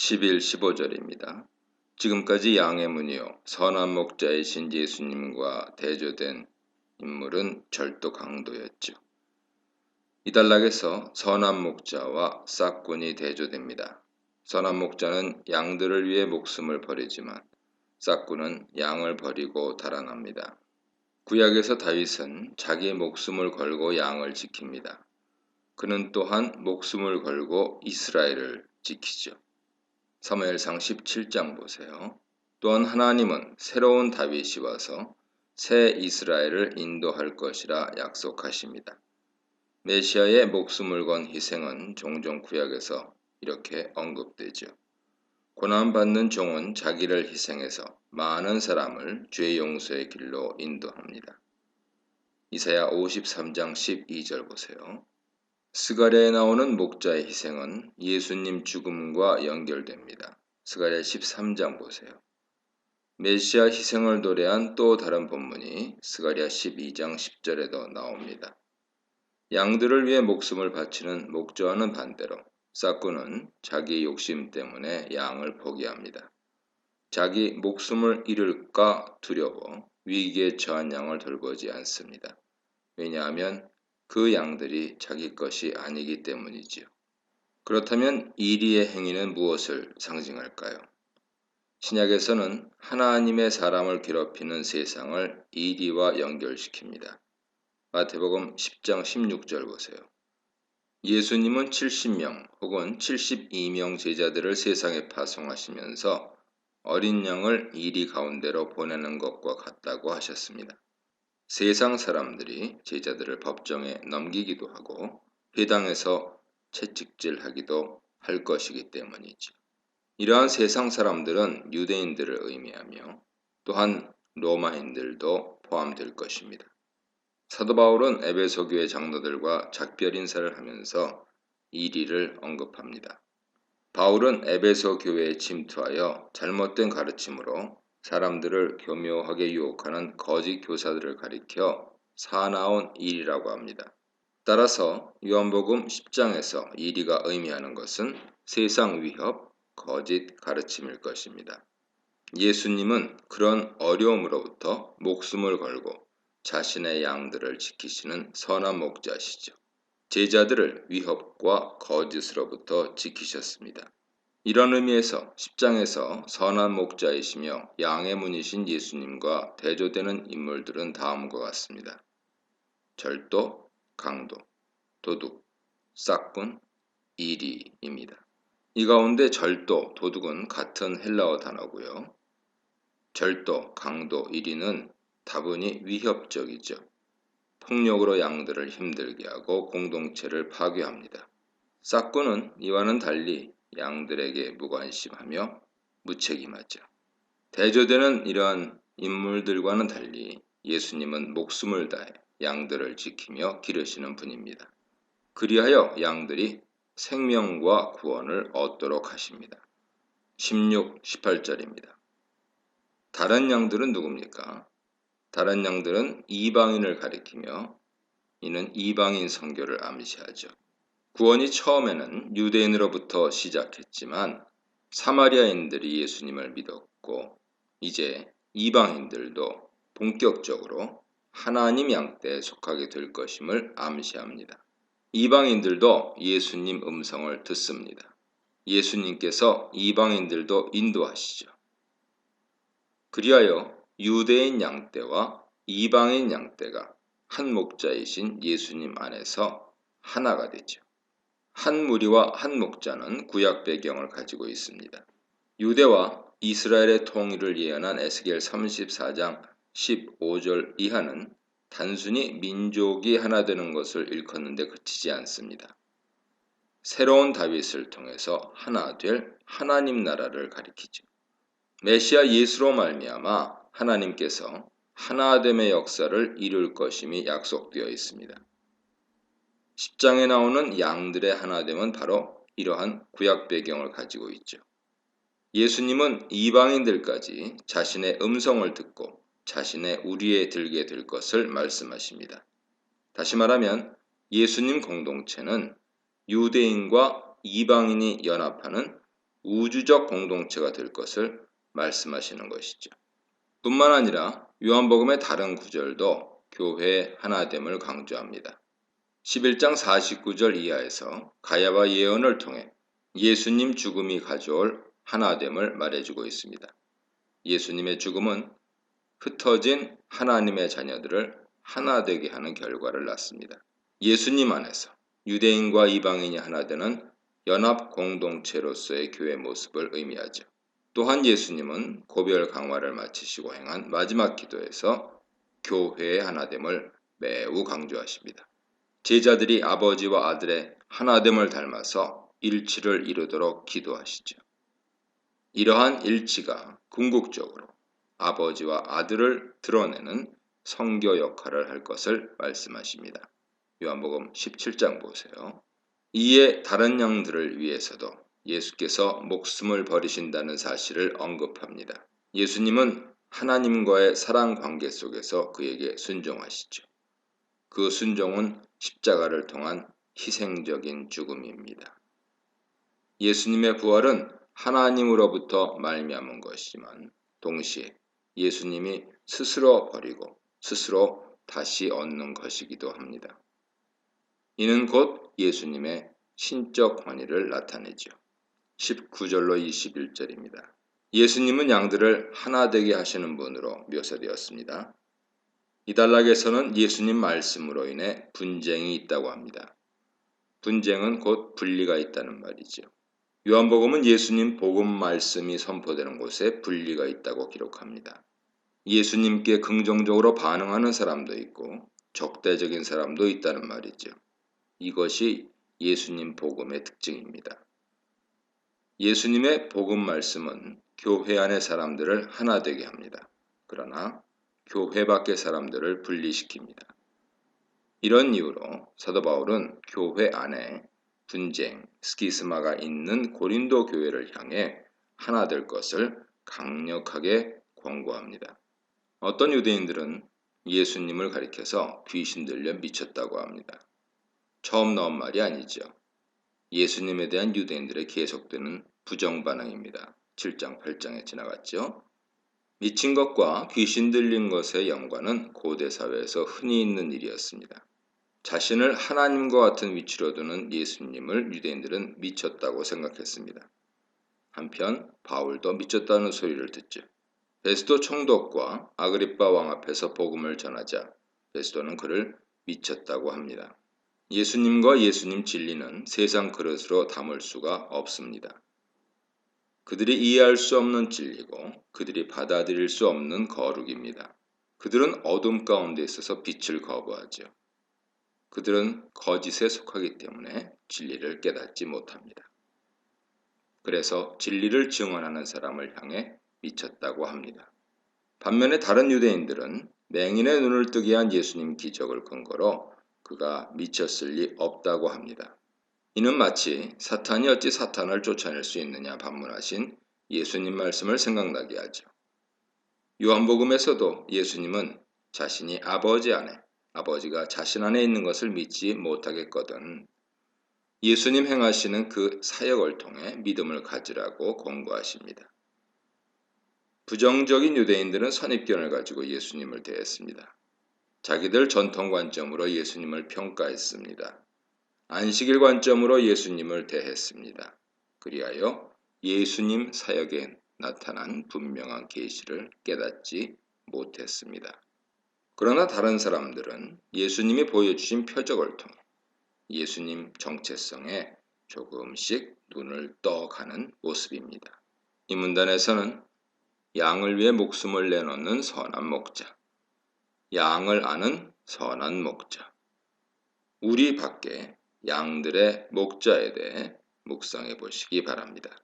11, 15절입니다. 지금까지 양의 문이요 선한 목자이신 예수님과 대조된 인물은 절도 강도였죠. 이 단락에서 선한 목자와 싹군이 대조됩니다. 선한 목자는 양들을 위해 목숨을 버리지만 싹군은 양을 버리고 달아납니다. 구약에서 다윗은 자기 목숨을 걸고 양을 지킵니다. 그는 또한 목숨을 걸고 이스라엘을 지키죠. 사무엘상 17장 보세요. 또한 하나님은 새로운 다윗이 와서 새 이스라엘을 인도할 것이라 약속하십니다. 메시아의 목숨을 건 희생은 종종 구약에서 이렇게 언급되죠. 고난받는 종은 자기를 희생해서 많은 사람을 죄 용서의 길로 인도합니다. 이사야 53장 12절 보세요. 스가랴에 나오는 목자의 희생은 예수님 죽음과 연결됩니다. 스가랴 13장 보세요. 메시아 희생을 노래한 또 다른 본문이 스가랴 12장 10절에도 나옵니다. 양들을 위해 목숨을 바치는 목자와는 반대로 싹군은 자기 욕심 때문에 양을 포기합니다. 자기 목숨을 잃을까 두려워 위기에 처한 양을 돌보지 않습니다. 왜냐하면 그 양들이 자기 것이 아니기 때문이지요. 그렇다면 이리의 행위는 무엇을 상징할까요? 신약에서는 하나님의 사람을 괴롭히는 세상을 이리와 연결시킵니다. 마태복음 10장 16절 보세요. 예수님은 70명 혹은 72명 제자들을 세상에 파송하시면서 어린 양을 이리 가운데로 보내는 것과 같다고 하셨습니다. 세상 사람들이 제자들을 법정에 넘기기도 하고 회당에서 채찍질하기도 할 것이기 때문이죠. 이러한 세상 사람들은 유대인들을 의미하며 또한 로마인들도 포함될 것입니다. 사도 바울은 에베소 교회 장로들과 작별 인사를 하면서 이리를 언급합니다. 바울은 에베소 교회에 침투하여 잘못된 가르침으로 사람들을 교묘하게 유혹하는 거짓 교사들을 가리켜 사나운 일이라고 합니다. 따라서 요한복음 10장에서 이리가 의미하는 것은 세상 위협, 거짓 가르침일 것입니다. 예수님은 그런 어려움으로부터 목숨을 걸고 자신의 양들을 지키시는 선한 목자시죠. 제자들을 위협과 거짓으로부터 지키셨습니다. 이런 의미에서 10장에서 선한 목자이시며 양의 문이신 예수님과 대조되는 인물들은 다음과 같습니다. 절도, 강도, 도둑, 싹군, 이리입니다. 이 가운데 절도, 도둑은 같은 헬라어 단어고요. 절도, 강도, 이리는 다분히 위협적이죠. 폭력으로 양들을 힘들게 하고 공동체를 파괴합니다. 싹군은 이와는 달리 양들에게 무관심하며 무책임하죠. 대조되는 이러한 인물들과는 달리 예수님은 목숨을 다해 양들을 지키며 기르시는 분입니다. 그리하여 양들이 생명과 구원을 얻도록 하십니다. 16, 18절입니다. 다른 양들은 누굽니까? 다른 양들은 이방인을 가리키며 이는 이방인 선교를 암시하죠. 구원이 처음에는 유대인으로부터 시작했지만 사마리아인들이 예수님을 믿었고 이제 이방인들도 본격적으로 하나님 양떼에 속하게 될 것임을 암시합니다. 이방인들도 예수님 음성을 듣습니다. 예수님께서 이방인들도 인도하시죠. 그리하여 유대인 양떼와 이방인 양떼가 한 목자이신 예수님 안에서 하나가 되죠. 한 무리와 한 목자는 구약 배경을 가지고 있습니다. 유대와 이스라엘의 통일을 예언한 에스겔 34장 15절 이하는 단순히 민족이 하나 되는 것을 일컫는데 그치지 않습니다. 새로운 다윗을 통해서 하나 될 하나님 나라를 가리키죠. 메시아 예수로 말미암아 하나님께서 하나됨의 역사를 이룰 것임이 약속되어 있습니다. 10장에 나오는 양들의 하나됨은 바로 이러한 구약 배경을 가지고 있죠. 예수님은 이방인들까지 자신의 음성을 듣고 자신의 우리에 들게 될 것을 말씀하십니다. 다시 말하면 예수님 공동체는 유대인과 이방인이 연합하는 우주적 공동체가 될 것을 말씀하시는 것이죠. 뿐만 아니라 요한복음의 다른 구절도 교회의 하나됨을 강조합니다. 11장 49절 이하에서 가야바 예언을 통해 예수님 죽음이 가져올 하나됨을 말해주고 있습니다. 예수님의 죽음은 흩어진 하나님의 자녀들을 하나되게 하는 결과를 낳습니다. 예수님 안에서 유대인과 이방인이 하나되는 연합 공동체로서의 교회 모습을 의미하죠. 또한 예수님은 고별 강화를 마치시고 행한 마지막 기도에서 교회의 하나됨을 매우 강조하십니다. 제자들이 아버지와 아들의 하나됨을 닮아서 일치를 이루도록 기도하시죠. 이러한 일치가 궁극적으로 아버지와 아들을 드러내는 성교 역할을 할 것을 말씀하십니다. 요한복음 17장 보세요. 이에 다른 양들을 위해서도 예수께서 목숨을 버리신다는 사실을 언급합니다. 예수님은 하나님과의 사랑 관계 속에서 그에게 순종하시죠. 그 순종은 십자가를 통한 희생적인 죽음입니다. 예수님의 부활은 하나님으로부터 말미암은 것이지만 동시에 예수님이 스스로 버리고 스스로 다시 얻는 것이기도 합니다. 이는 곧 예수님의 신적 권위를 나타내죠. 19절로 21절입니다. 예수님은 양들을 하나 되게 하시는 분으로 묘사되었습니다. 이 단락에서는 예수님 말씀으로 인해 분쟁이 있다고 합니다. 분쟁은 곧 분리가 있다는 말이죠. 요한복음은 예수님 복음 말씀이 선포되는 곳에 분리가 있다고 기록합니다. 예수님께 긍정적으로 반응하는 사람도 있고 적대적인 사람도 있다는 말이죠. 이것이 예수님 복음의 특징입니다. 예수님의 복음 말씀은 교회 안의 사람들을 하나 되게 합니다. 그러나 교회 밖의 사람들을 분리시킵니다. 이런 이유로 사도 바울은 교회 안에 분쟁, 스키스마가 있는 고린도 교회를 향해 하나 될 것을 강력하게 권고합니다. 어떤 유대인들은 예수님을 가리켜서 귀신 들려 미쳤다고 합니다. 처음 나온 말이 아니죠. 예수님에 대한 유대인들의 계속되는 부정 반응입니다. 7장, 8장에 지나갔죠. 미친 것과 귀신 들린 것의 연관은 고대 사회에서 흔히 있는 일이었습니다. 자신을 하나님과 같은 위치로 두는 예수님을 유대인들은 미쳤다고 생각했습니다. 한편 바울도 미쳤다는 소리를 듣죠. 베스도 총독과 아그리빠 왕 앞에서 복음을 전하자 베스도는 그를 미쳤다고 합니다. 예수님과 예수님 진리는 세상 그릇으로 담을 수가 없습니다. 그들이 이해할 수 없는 진리고 그들이 받아들일 수 없는 거룩입니다. 그들은 어둠 가운데 있어서 빛을 거부하죠. 그들은 거짓에 속하기 때문에 진리를 깨닫지 못합니다. 그래서 진리를 증언하는 사람을 향해 미쳤다고 합니다. 반면에 다른 유대인들은 맹인의 눈을 뜨게 한 예수님 기적을 근거로 그가 미쳤을 리 없다고 합니다. 이는 마치 사탄이 어찌 사탄을 쫓아낼 수 있느냐 반문하신 예수님 말씀을 생각나게 하죠. 요한복음에서도 예수님은 자신이 아버지 안에, 아버지가 자신 안에 있는 것을 믿지 못하겠거든 예수님 행하시는 그 사역을 통해 믿음을 가지라고 권고하십니다. 부정적인 유대인들은 선입견을 가지고 예수님을 대했습니다. 자기들 전통 관점으로 예수님을 평가했습니다. 안식일 관점으로 예수님을 대했습니다. 그리하여 예수님 사역에 나타난 분명한 계시를 깨닫지 못했습니다. 그러나 다른 사람들은 예수님이 보여주신 표적을 통해 예수님 정체성에 조금씩 눈을 떠가는 모습입니다. 이 문단에서는 양을 위해 목숨을 내놓는 선한 목자, 양을 아는 선한 목자, 우리 밖에 양들의 목자에 대해 묵상해 보시기 바랍니다.